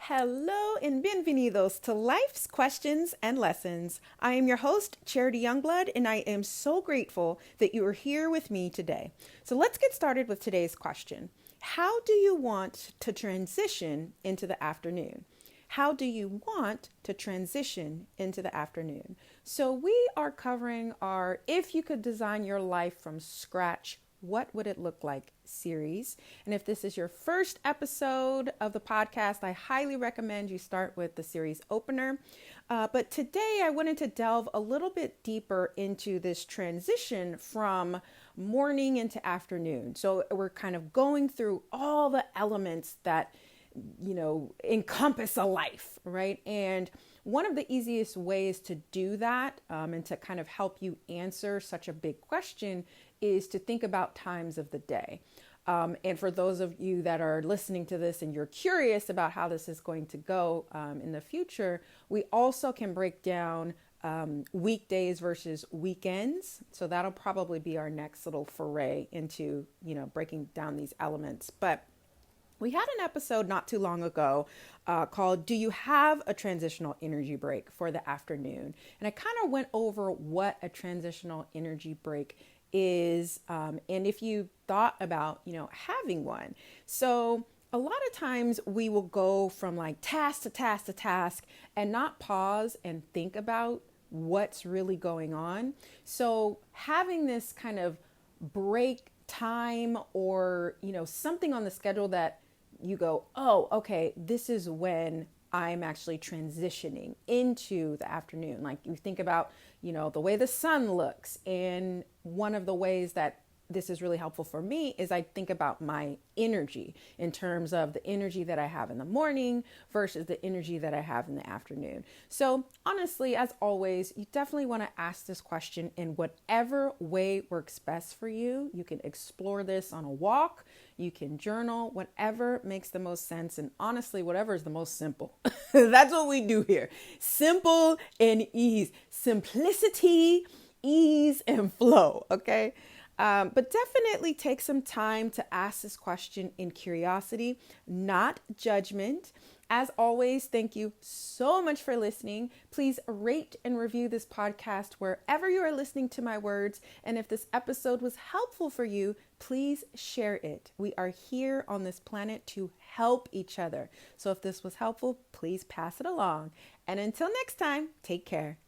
Hello and bienvenidos to Life's Questions and Lessons. I am your host, Charity Youngblood, and I am so grateful that you are here with me today. So let's get started with today's question. How do you want to transition into the afternoon? How do you want to transition into the afternoon? So we are covering our If You Could Design Your Life from Scratch, What Would It Look Like series. And if this is your first episode of the podcast, I highly recommend you start with the series opener. But today I wanted to delve a little bit deeper into this transition from morning into afternoon. So we're kind of going through all the elements that encompass a life, right? And one of the easiest ways to do that and to kind of help you answer such a big question is to think about times of the day. And for those of you that are listening to this and you're curious about how this is going to go in the future, we also can break down weekdays versus weekends. So that'll probably be our next little foray into, breaking down these elements. But we had an episode not too long ago called Do You Have a Transitional Energy Break for the Afternoon? And I kind of went over what a transitional energy break is and if you thought about, having one. So a lot of times we will go from like task to task to task and not pause and think about what's really going on. So having this kind of break time or, something on the schedule that you go, oh, okay, this is when I'm actually transitioning into the afternoon. Like you think about, the way the sun looks. And one of the ways that this is really helpful for me is I think about my energy in terms of the energy that I have in the morning versus the energy that I have in the afternoon. So honestly, as always, you definitely want to ask this question in whatever way works best for you. You can explore this on a walk, you can journal, whatever makes the most sense. And honestly, whatever is the most simple. That's what we do here. Simple and ease, simplicity, ease and flow. Okay. But definitely take some time to ask this question in curiosity, not judgment. As always, thank you so much for listening. Please rate and review this podcast wherever you are listening to my words. And if this episode was helpful for you, please share it. We are here on this planet to help each other. So if this was helpful, please pass it along. And until next time, take care.